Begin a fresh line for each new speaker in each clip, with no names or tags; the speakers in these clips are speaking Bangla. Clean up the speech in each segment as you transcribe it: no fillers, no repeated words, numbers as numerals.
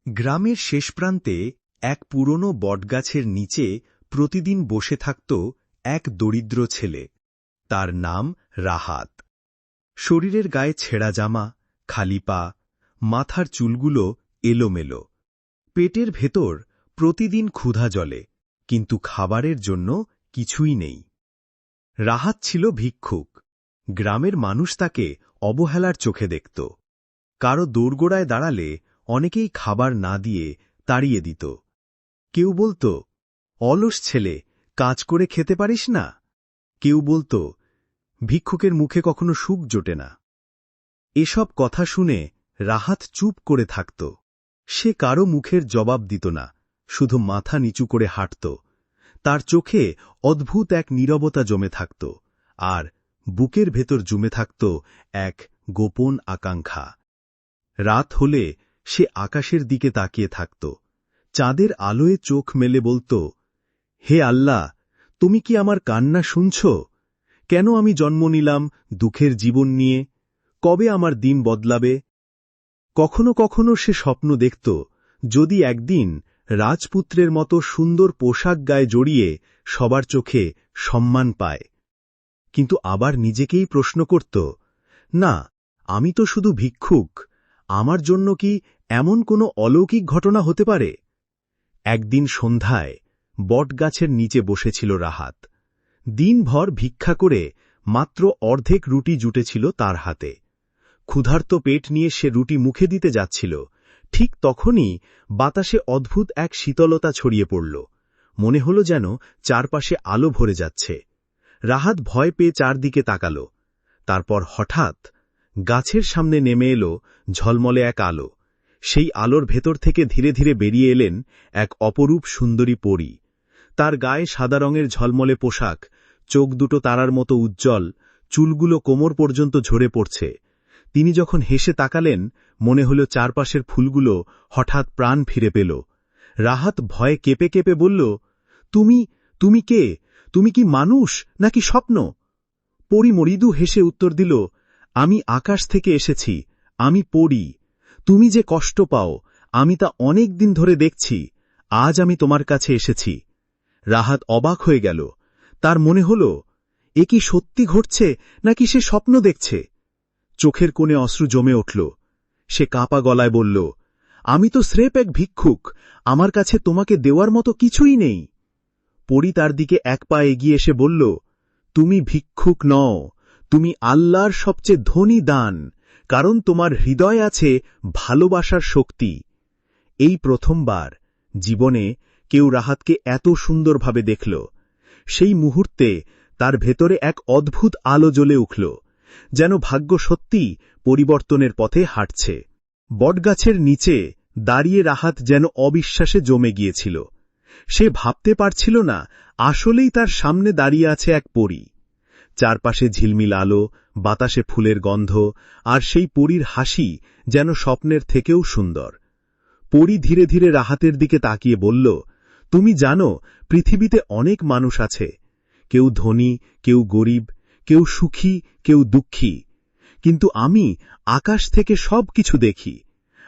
গ্রামের শেষ প্রান্তে এক পুরনো বটগাছের নিচে প্রতিদিন বসে থাকত এক দরিদ্র ছেলে। তার নাম রাহাত। শরীরের গায়ে ছেঁড়া জামা, খালি পা, মাথার চুলগুলো এলোমেলো। পেটের ভেতর প্রতিদিন ক্ষুধা জ্বলে, কিন্তু খাবারের জন্য কিছুই নেই। রাহাত ছিল ভিক্ষুক। গ্রামের মানুষ তাকে অবহেলার চোখে দেখত। কারো দোরগোড়ায় দাঁড়ালে অনেকেই খাবার না দিয়ে তাড়িয়ে দিত। কেউ বলত, অলস ছেলে, কাজ করে খেতে পারিস না। কেউ বলত, ভিক্ষুকের মুখে কখনো সুখ জোটে না। এসব কথা শুনে রাহাত চুপ করে থাকত। সে কারো মুখের জবাব দিত না, শুধু মাথা নিচু করে হাঁটত। তার চোখে অদ্ভুত এক নীরবতা জমে থাকত, আর বুকের ভেতর জমে থাকত এক গোপন আকাঙ্ক্ষা। রাত হলে সে আকাশের দিকে তাকিয়ে থাকত। চাঁদের আলোয় চোখ মেলে বলত, হে আল্লাহ, তুমি কি আমার কান্না শুনছ? কেন আমি জন্ম নিলাম দুঃখের জীবন নিয়ে? কবে আমার দিন বদলাবে? কখনো কখনো সে স্বপ্ন দেখত, যদি একদিন রাজপুত্রের মতো সুন্দর পোশাক গায়ে জড়িয়ে সবার চোখে সম্মান পায়। কিন্তু আবার নিজেকেই প্রশ্ন করত, না, আমি তো শুধু ভিক্ষুক। আমার জন্য কি এমন কোনো অলৌকিক ঘটনা হতে পারে? একদিন সন্ধ্যায় বটগাছের নিচে বসেছিল রাহাত। দিনভর ভিক্ষা করে মাত্র অর্ধেক রুটি জুটেছিল তার হাতে। ক্ষুধার্ত পেট নিয়ে সে রুটি মুখে দিতে যাচ্ছিল। ঠিক তখনই বাতাসে অদ্ভুত এক শীতলতা ছড়িয়ে পড়ল। মনে হল যেন চারপাশে আলো ভরে যাচ্ছে। রাহাত ভয় পেয়ে চারদিকে তাকাল। তারপর হঠাৎ গাছের সামনে নেমে এলো ঝলমলে এক আলো। সেই আলোর ভেতর থেকে ধীরে ধীরে বেরিয়ে এলেন এক অপরূপ সুন্দরী পরী। তার গায়ে সাদা রঙের ঝলমলে পোশাক, চোখ দুটো তারার মতো উজ্জ্বল, চুলগুলো কোমর পর্যন্ত ঝরে পড়ছে। তিনি যখন হেসে তাকালেন, মনে হল চারপাশের ফুলগুলো হঠাৎ প্রাণ ফিরে পেল। রাহাত ভয়ে কেঁপে কেঁপে বলল, তুমি তুমি কে? তুমি কি মানুষ নাকি স্বপ্ন? পরী মৃদু হেসে উত্তর দিল, আমি আকাশ থেকে এসেছি, আমি পরী। তুমি যে কষ্ট পাও, আমি তা অনেক দিন ধরে দেখছি। আজ আমি তোমার কাছে এসেছি। রাহাত অবাক হয়ে গেল। তার মনে হল, এ কি সত্যি ঘটছে নাকি সে স্বপ্ন দেখছে? চোখের কোণে অশ্রু জমে উঠল। সে কাঁপা গলায় বলল, আমি তো স্রেফ এক ভিক্ষুক, আমার কাছে তোমাকে দেওয়ার মতো কিছুই নেই। পরী তার দিকে এক পা এগিয়ে এসে বলল, তুমি ভিক্ষুক নও, তুমি আল্লাহর সবচেয়ে ধনী দান, কারণ তোমার হৃদয় আছে ভালোবাসার শক্তি। এই প্রথমবার জীবনে কেউ রাহাতকে এত সুন্দরভাবে দেখল। সেই মুহূর্তে তার ভেতরে এক অদ্ভুত আলো জ্বলে উঠল, যেন ভাগ্য সত্যি পরিবর্তনের পথে হাঁটছে। বটগাছের নিচে দাঁড়িয়ে রাহাত যেন অবিশ্বাসে জমে গিয়েছিল। সে ভাবতে পারছিল না আসলেই তার সামনে দাঁড়িয়ে আছে এক পরী। চারপাশে ঝিলমিল আলো, বাতাসে ফুলের গন্ধ, আর সেই পরীর হাসি যেন স্বপ্নের থেকেও সুন্দর। পরী ধীরে ধীরে রাহাতের দিকে তাকিয়ে বলল, তুমি জানো, পৃথিবীতে অনেক মানুষ আছে। কেউ ধনী, কেউ গরিব, কেউ সুখী, কেউ দুঃখী। কিন্তু আমি আকাশ থেকে সব কিছু দেখি।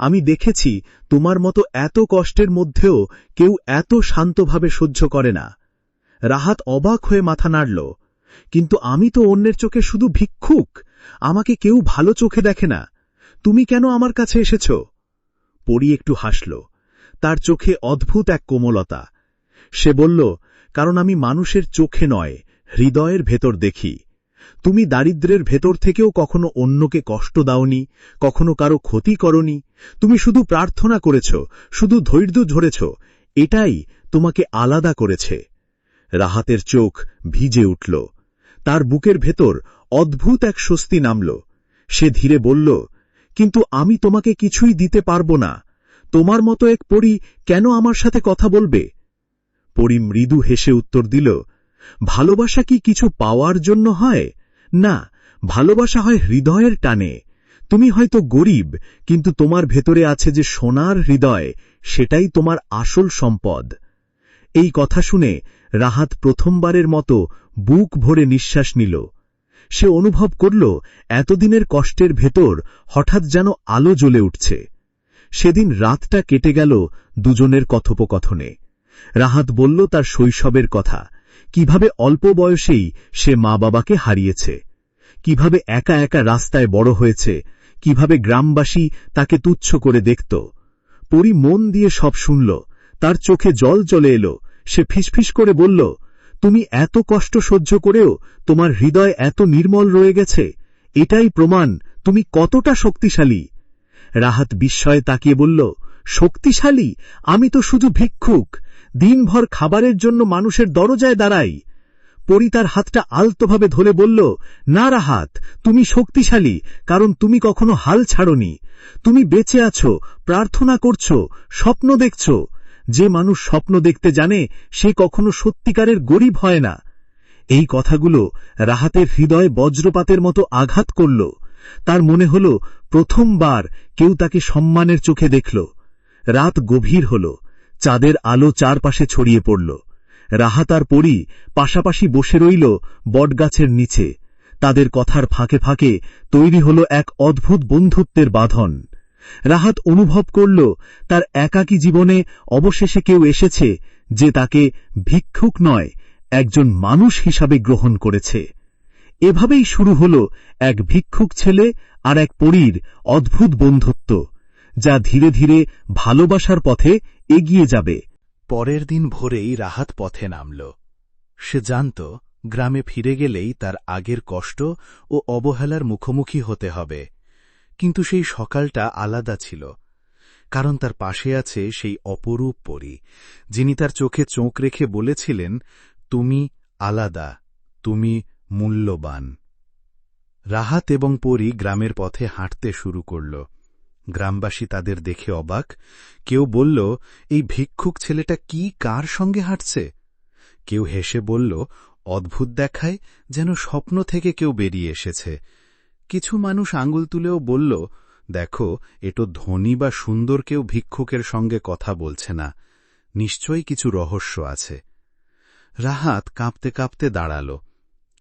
আমি দেখেছি তোমার মতো এত কষ্টের মধ্যেও কেউ এত শান্তভাবে সহ্য করে না। রাহাত অবাক হয়ে মাথা নাড়ল। কিন্তু আমি তো অন্যের চোখে শুধু ভিক্ষুক, আমাকে কেউ ভালো চোখে দেখে না। তুমি কেন আমার কাছে এসেছ? পরী একটু হাসল। তার চোখে অদ্ভুত এক কোমলতা। সে বলল, কারণ আমি মানুষের চোখে নয়, হৃদয়ের ভেতর দেখি। তুমি দারিদ্র্যের ভেতর থেকেও কখনো অন্যকে কষ্ট দাওনি, কখনো কারো ক্ষতি করনি। তুমি শুধু প্রার্থনা করেছ, শুধু ধৈর্য ধরেছ। এটাই তোমাকে আলাদা করেছে। রাহাতের চোখ ভিজে উঠল। তার বুকের ভেতর অদ্ভুত এক স্বস্তি নামল। সে ধীরে বলল, কিন্তু আমি তোমাকে কিছুই দিতে পারব না। তোমার মতো এক পরী কেন আমার সাথে কথা বলবে? পরী মৃদু হেসে উত্তর দিল, ভালোবাসা কি কিছু পাওয়ার জন্য হয়? না, ভালোবাসা হয় হৃদয়ের টানে। তুমি হয়তো গরিব, কিন্তু তোমার ভেতরে আছে যে সোনার হৃদয়, সেটাই তোমার আসল সম্পদ। এই কথা শুনে রাহাত প্রথমবারের মতো বুক ভরে নিঃশ্বাস নিল। সে অনুভব করল, এতদিনের কষ্টের ভেতর হঠাৎ যেন আলো জ্বলে উঠছে।
সেদিন রাতটা কেটে গেল দুজনের কথোপকথনে। রাহাত বলল তার শৈশবের কথা, কিভাবে অল্প বয়সেই সে মা বাবাকে হারিয়েছে, কিভাবে একা একা রাস্তায় বড় হয়েছে, কিভাবে গ্রামবাসী তাকে তুচ্ছ করে দেখত। পরী মন দিয়ে সব শুনল, তার চোখে জল চলে এলো। সে ফিসফিস করে বলল, তুমি এত কষ্ট সহ্য করেও তোমার হৃদয় এত নির্মল রয়ে গেছে, এটাই প্রমাণ তুমি কতটা শক্তিশালী। রাহাত বিস্ময়ে তাকিয়ে বলল, শক্তিশালী? আমি তো শুধু ভিক্ষুক, দিনভর খাবারের জন্য মানুষের দরজায় দাঁড়াই। পরী তার হাতটা আলতোভাবে ধরে বলল, না রাহাত, তুমি শক্তিশালী, কারণ তুমি কখনো হাল ছাড়োনি। তুমি বেঁচে আছো, প্রার্থনা করছো, স্বপ্ন দেখছ। যে মানুষ স্বপ্ন দেখতে জানে সে কখনো সত্যিকারের গরিব হয় না। এই কথাগুলো রাহাতের হৃদয়ে বজ্রপাতের মতো আঘাত করল। তার মনে হল প্রথমবার কেউ তাকে সম্মানের চোখে দেখল। রাত গভীর হল, চাঁদের আলো চারপাশে ছড়িয়ে পড়ল। রাহাত আর পরী পাশাপাশি বসে রইল বটগাছের নিচে। তাদের কথার ফাঁকে ফাঁকে তৈরি হল এক অদ্ভুত বন্ধুত্বের বাঁধন। রাহাত অনুভব করল তার একাকী জীবনে অবশেষে কেউ এসেছে যে তাকে ভিক্ষুক নয়, একজন মানুষ হিসাবে গ্রহণ করেছে। এভাবেই শুরু হল এক ভিক্ষুক ছেলে আর এক পরীর অদ্ভুত বন্ধুত্ব, যা ধীরে ধীরে ভালোবাসার পথে এগিয়ে যাবে।
পরের দিন ভোরেই রাহাত পথে নামল। সে জানত গ্রামে ফিরে গেলেই তার আগের কষ্ট ও অবহেলার মুখোমুখি হতে হবে। কিন্তু সেই সকালটা আলাদা ছিল, কারণ তার পাশে আছে সেই অপরূপ পরী, যিনি তার চোখে চোখ রেখে বলেছিলেন, তুমি আলাদা, তুমি মূল্যবান। রাহাত এবং পরী গ্রামের পথে হাঁটতে শুরু করল। গ্রামবাসী তাদের দেখে অবাক। কেউ বলল, এই ভিক্ষুক ছেলেটা কি কার সঙ্গে হাঁটছে? কেউ হেসে বলল, অদ্ভুত দেখায়, যেন স্বপ্ন থেকে কেউ বেরিয়ে এসেছে। কিছু মানুষ আঙুল তুলেও বলল, দেখো, এটো ধনী বা সুন্দর কেউ ভিক্ষুকের সঙ্গে কথা বলছে না, নিশ্চয়ই কিছু রহস্য আছে। রাহাত কাঁপতে কাঁপতে দাঁড়াল।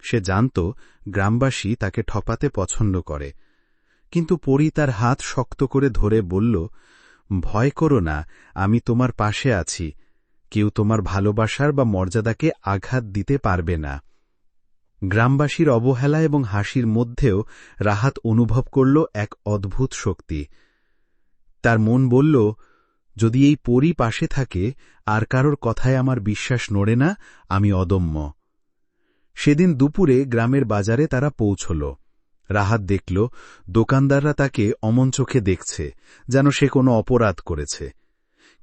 সে জানত গ্রামবাসী তাকে ঠপাতে পছন্দ করে, কিন্তু পরী তার হাত শক্ত করে ধরে বলল, ভয় করো না, আমি তোমার পাশে আছি। কেউ তোমার ভালোবাসার বা মর্যাদাকে আঘাত দিতে পারবে না। গ্রামবাসীর অবহেলা এবং হাসির মধ্যেও রাহাত অনুভব করল এক অদ্ভুত শক্তি। তার মন বলল, যদি এই পরী পাশে থাকে, আর কারোর কথায় আমার বিশ্বাস নড়ে না, আমি অদম্য। সেদিন দুপুরে গ্রামের বাজারে তারা পৌঁছল। রাহাত দেখল দোকানদাররা তাকে অমন চোখে দেখছে, যেন সে কোনো অপরাধ করেছে।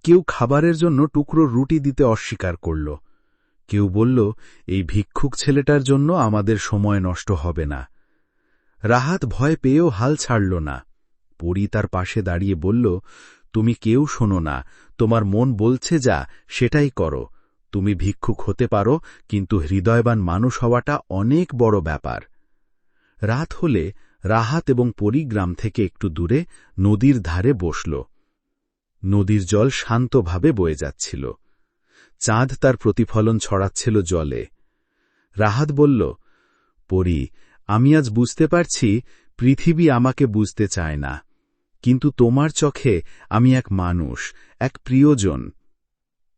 কেউ খাবারের জন্য টুকরো রুটি দিতে অস্বীকার করল। কেউ বলল, এই ভিক্ষুক ছেলেটার জন্য আমাদের সময় নষ্ট হবে না। রাহাত ভয় পেয়েও হাল ছাড়ল না। পরী তার পাশে দাঁড়িয়ে বলল, তুমি কেউ শোনো না, তোমার মন বলছে যা সেটাই করো। তুমি ভিক্ষুক হতে পারো, কিন্তু হৃদয়বান মানুষ হওয়াটা অনেক বড় ব্যাপার। রাত হলে রাহাত এবং পরী গ্রাম থেকে একটু দূরে নদীর ধারে বসল। নদীর জল শান্তভাবে বয়ে যাচ্ছিল। চাঁদ তার প্রতিফলন ছড়াচ্ছিল জলে। রাহাত বলল, পরী, আমি আজ বুঝতে পারছি পৃথিবী আমাকে বুঝতে চায় না, কিন্তু তোমার চোখে আমি এক মানুষ, এক প্রিয়জন।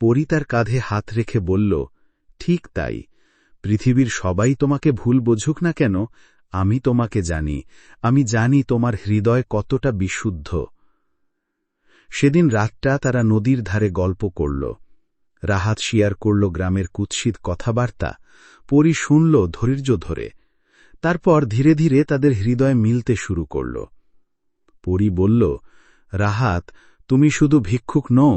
পরী তার কাঁধে হাত রেখে বলল, ঠিক তাই, পৃথিবীর সবাই তোমাকে ভুল বুঝুক না কেন, আমি তোমাকে জানি, আমি জানি তোমার হৃদয় কতটা বিশুদ্ধ। সেদিন রাতটা তারা নদীর ধারে গল্প করল। রাহাত শেয়ার করল গ্রামের কুৎসিত কথাবার্তা। পরী শুনল ধৈর্য ধরে। তারপর ধীরে ধীরে তাদের হৃদয় মিলতে শুরু করল। পরী বলল, রাহাত, তুমি শুধু ভিক্ষুক নও,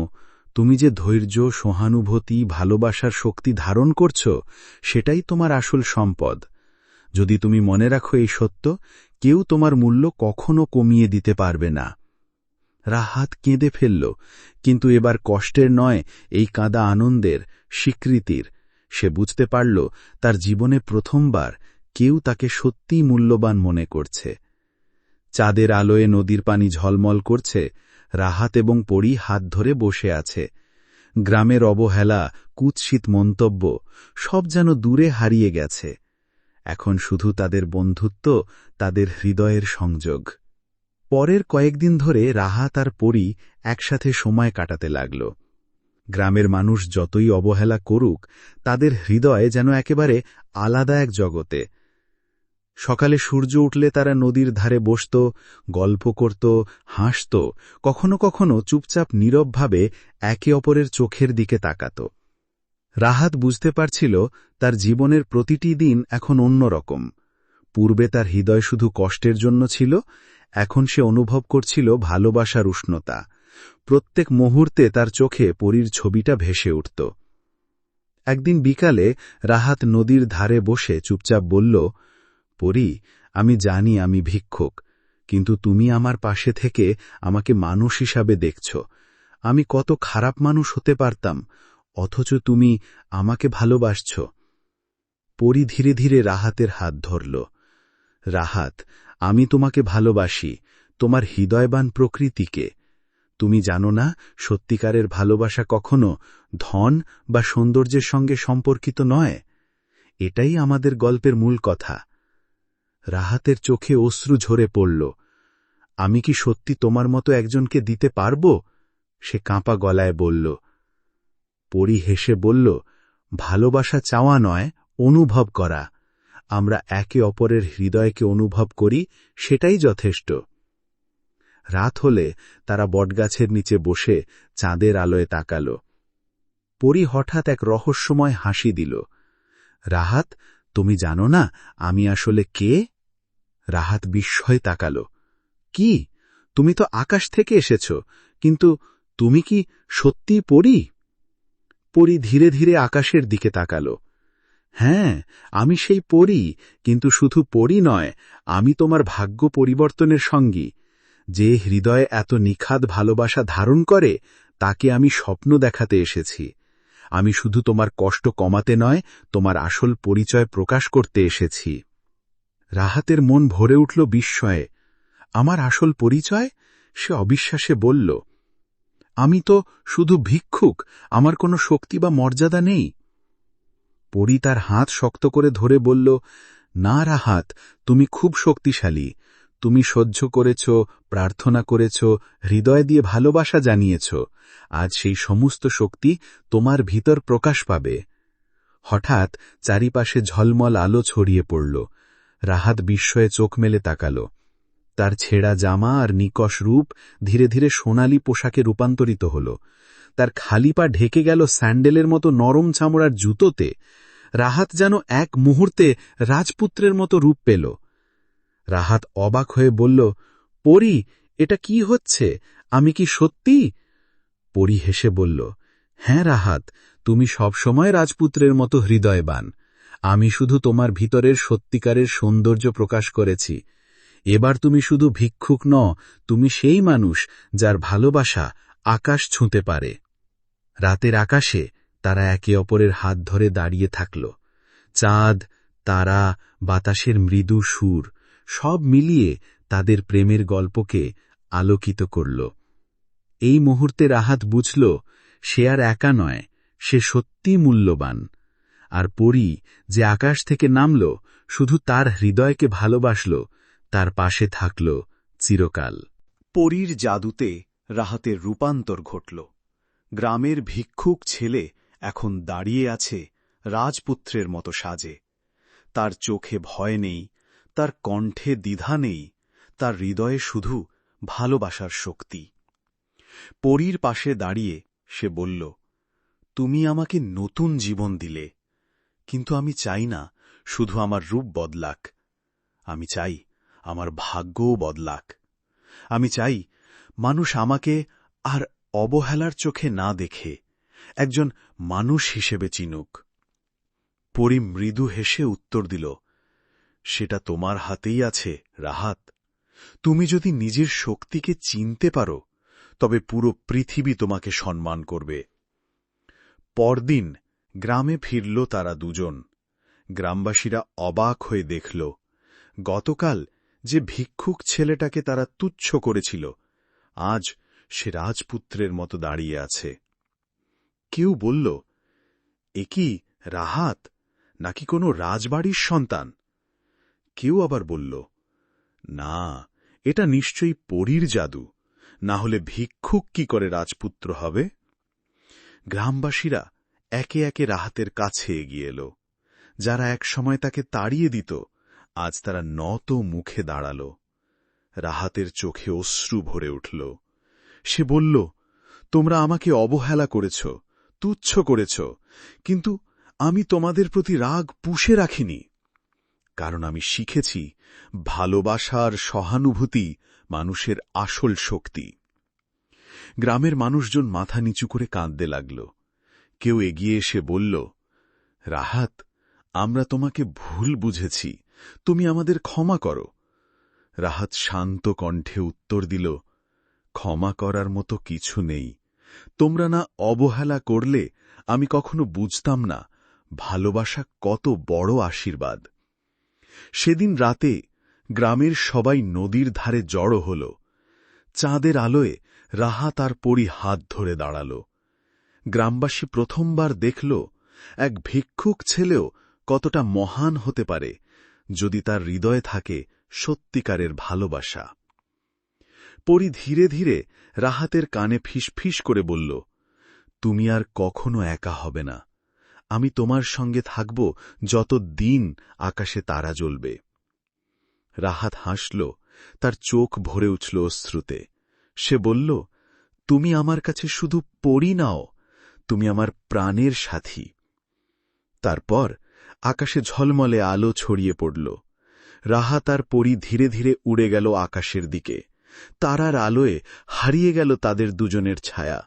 তুমি যে ধৈর্য, সহানুভূতি, ভালোবাসার শক্তি ধারণ করছ, সেটাই তোমার আসল সম্পদ। যদি তুমি মনে রাখো এই সত্য, কেউ তোমার মূল্য কখনো কমিয়ে দিতে পারবে না। রাহাত কেঁদে ফেলল, কিন্তু এবার কষ্টের নয়, এই কাঁদা আনন্দের, স্বীকৃতির। সে বুঝতে পারল তার জীবনে প্রথমবার কেউ তাকে সত্যিই মূল্যবান মনে করছে। চাঁদের আলোয় নদীর পানি ঝলমল করছে। রাহাত এবং পরী হাত ধরে বসে আছে। গ্রামের অবহেলা, কুৎসিত মন্তব্য সব যেন দূরে হারিয়ে গেছে। এখন শুধু তাদের বন্ধুত্ব, তাদের হৃদয়ের সংযোগ। পরের কয়েকদিন ধরে রাহাত আর পরী একসাথে সময় কাটাতে লাগল। গ্রামের মানুষ যতই অবহেলা করুক, তাদের হৃদয় যেন একেবারে আলাদা এক জগতে। সকালে সূর্য উঠলে তারা নদীর ধারে বসত, গল্প করত, হাসত, কখনো কখনো চুপচাপ নীরবভাবে একে অপরের চোখের দিকে তাকাত। রাহাত বুঝতে পারছিল তার জীবনের প্রতিটি দিন এখন অন্যরকম। পূর্বে তার হৃদয় শুধু কষ্টের জন্য ছিল, এখন সে অনুভব করছিল ভালোবাসার উষ্ণতা। প্রত্যেক মুহূর্তে তার চোখে পরীর ছবিটা ভেসে উঠত। একদিন বিকালে রাহাত নদীর ধারে বসে চুপচাপ বলল, পরী, আমি জানি আমি ভিক্ষুক, কিন্তু তুমি আমার পাশে থেকে আমাকে মানুষ হিসাবে দেখছ। আমি কত খারাপ মানুষ হতে পারতাম, অথচ তুমি আমাকে ভালোবাসছ। পরী ধীরে ধীরে রাহাতের হাত ধরল। রাহাত, আমি তোমাকে ভালোবাসি, তোমার হৃদয়বান প্রকৃতিকে। তুমি জানো না, সত্যিকারের ভালোবাসা কখনো ধন বা সৌন্দর্যের সঙ্গে সম্পর্কিত নয়। এটাই আমাদের গল্পের মূল কথা। রাহাতের চোখে অশ্রু ঝরে পড়ল। আমি কি সত্যি তোমার মতো একজনকে দিতে পারব? সে কাঁপা গলায় বলল। পরী হেসে বলল, ভালোবাসা চাওয়া নয়, অনুভব করা। আমরা একে অপরের হৃদয়কে অনুভব করি, সেটাই যথেষ্ট। রাত হলে তারা বটগাছের নিচে বসে চাঁদের আলোয় তাকাল। পরী হঠাৎ এক রহস্যময় হাসি দিল। রাহাত, তুমি জানো না আমি আসলে কে? রাহাত বিস্ময়ে তাকাল। কি? তুমি তো আকাশ থেকে এসেছ, কিন্তু তুমি কি সত্যিই পরী? পরী ধীরে ধীরে আকাশের দিকে তাকাল। হ্যাঁ, আমি সেই পরী, কিন্তু শুধু পরী নয়, আমি তোমার ভাগ্য পরিবর্তনের সঙ্গী। যে হৃদয়ে এত নিখাদ ভালোবাসা ধারণ করে, তাকে আমি স্বপ্ন দেখাতে এসেছি। আমি শুধু তোমার কষ্ট কমাতে নয়, তোমার আসল পরিচয় প্রকাশ করতে এসেছি। রাহাতের মন ভরে উঠল বিস্ময়ে। আমার আসল পরিচয়? সে অবিশ্বাসে বলল, আমি তো শুধু ভিক্ষুক, আমার কোনো শক্তি বা মর্যাদা নেই। পরী তার হাত শক্ত করে ধরে বলল, না রাহাত, তুমি খুব শক্তিশালী। তুমি সহ্য করেছ, প্রার্থনা করেছ, হৃদয় দিয়ে ভালোবাসা জানিয়েছ। আজ সেই সমস্ত শক্তি তোমার ভিতর প্রকাশ পাবে। হঠাৎ চারিপাশে ঝলমল আলো ছড়িয়ে পড়ল। রাহাত বিস্ময়ে চোখ মেলে তাকাল। তার ছেঁড়া জামা আর নিকষ রূপ ধীরে ধীরে সোনালী পোশাকে রূপান্তরিত হল। তার খালি পা ঢেকে গেল স্যান্ডেলের মতো নরম চামড়ার জুতোতে। রাহাত যেন এক মুহূর্তে রাজপুত্রের মতো রূপ পেল। রাহাত অবাক হয়ে বলল, পরী, এটা কি হচ্ছে? আমি কি সত্যি? পরী হেসে বলল, হ্যাঁ রাহাত, তুমি সবসময় রাজপুত্রের মতো হৃদয়বান। আমি শুধু তোমার ভিতরের সত্যিকারের সৌন্দর্য প্রকাশ করেছি। এবার তুমি শুধু ভিক্ষুক নও, তুমি সেই মানুষ যার ভালোবাসা আকাশ ছুঁতে পারে। রাতের আকাশে তারা একে অপরের হাত ধরে দাঁড়িয়ে থাকল। চাঁদ, তারা, বাতাসের মৃদু সুর সব মিলিয়ে তাদের প্রেমের গল্পকে আলোকিত করল। এই মুহূর্তে রাহাত বুঝল, সে আর একা নয়, সে সত্যি মূল্যবান। আর পরী, যে আকাশ থেকে নামল, শুধু তার হৃদয়কে ভালোবাসল, তার পাশে থাকল চিরকাল। পরীর জাদুতে রাহাতের রূপান্তর ঘটল। গ্রামের ভিক্ষুক ছেলে এখন দাঁড়িয়ে আছে রাজপুত্রের মতো সাজে। তার চোখে ভয় নেই, তার কণ্ঠে দ্বিধা নেই, তার হৃদয়ে শুধু ভালোবাসার শক্তি। পরীর পাশে দাঁড়িয়ে সে বলল, তুমি আমাকে নতুন জীবন দিলে, কিন্তু আমি চাই না শুধু আমার রূপ বদলাক, আমি চাই আমার ভাগ্যও বদলাক। আমি চাই মানুষ আমাকে আর অবহেলার চোখে না দেখে একজন মানুষ হিসেবে চিনুক। পরী মৃদু হেসে উত্তর দিল, সেটা তোমার হাতেই আছে রাহাত। তুমি যদি নিজের শক্তিকে চিনতে পারো, তবে পুরো পৃথিবী তোমাকে সম্মান করবে। পরদিন গ্রামে ফিরল তারা দুজন। গ্রামবাসীরা অবাক হয়ে দেখল, গতকাল যে ভিক্ষুক ছেলেটাকে তারা তুচ্ছ করেছিল, আজ সে রাজপুত্রের মতো দাঁড়িয়ে আছে। কেউ বলল, এ কি রাহাত, নাকি কোনো রাজবাড়ির সন্তান? কেউ আবার বলল, না,
এটা নিশ্চয়ই পরীর জাদু, না হলে ভিক্ষুক কি করে রাজপুত্র হবে? গ্রামবাসীরা একে একে রাহাতের কাছে এগিয়ে এল। যারা একসময় তাকে তাড়িয়ে দিত, আজ তারা নত মুখে দাঁড়াল। রাহাতের চোখে অশ্রু ভরে উঠল। সে বলল, তোমরা আমাকে অবহেলা করেছ, তুচ্ছ করেছ, কিন্তু আমি তোমাদের প্রতি রাগ পুষে রাখিনি। কারণ আমি শিখেছি ভালোবাসার সহানুভূতি মানুষের আসল শক্তি। গ্রামের মানুষজন মাথা নিচু করে কাঁদতে লাগল। কেউ এগিয়ে এসে বলল, রাহাত, আমরা তোমাকে ভুল বুঝেছি, তুমি আমাদের ক্ষমা করো। রাহাত শান্ত কণ্ঠে উত্তর দিল, ক্ষমা করার মতো কিছু নেই। তোমরা না অবহেলা করলে আমি কখনো বুঝতাম না ভালোবাসা কত বড় আশীর্বাদ। সেদিন রাতে গ্রামের সবাই নদীর ধারে জড়ো হল। চাঁদের আলোয় রাহাত আর পরী হাত ধরে দাঁড়াল। গ্রামবাসী প্রথমবার দেখল এক ভিক্ষুক ছেলেও কতটা মহান হতে পারে যদি তার হৃদয়ে থাকে সত্যিকারের ভালোবাসা। পরী ধীরে ধীরে রাহাতের কানে ফিসফিস করে বলল, তুমি আর কখনো একা হবে না। আমি তোমার সঙ্গে থাকব যত দিন আকাশে তারা জ্বলবে। রাহাত হাসল, তার চোখ ভরে উঠল অশ্রুতে। সে বলল, তুমি আমার কাছে শুধু পরী নাও, তুমি আমার প্রাণের সাথী। তারপর আকাশে ঝলমলে আলো ছড়িয়ে পড়ল। রাহাত আর পরী ধীরে ধীরে উড়ে গেল আকাশের দিকে। তারার আলোয় হারিয়ে গেল তাদের দুজনের ছায়া।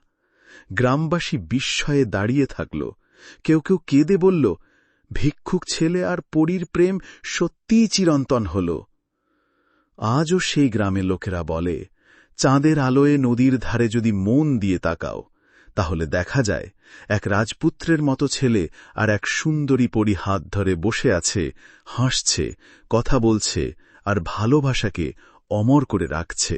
গ্রামবাসী বিস্ময়ে দাঁড়িয়ে থাকল। কেউ কেউ কেঁদে বলল, ভিক্ষুক ছেলে আর পরীর প্রেম সত্যিই চিরন্তন হল। আজও সেই গ্রামের লোকেরা বলে, চাঁদের আলোয় নদীর ধারে যদি মন দিয়ে তাকাও, তাহলে দেখা যায় এক রাজপুত্রের মতো ছেলে আর এক সুন্দরী পরী হাত ধরে বসে আছে, হাসছে, কথা বলছে আর ভালোবাসাকে অমর করে রাখছে।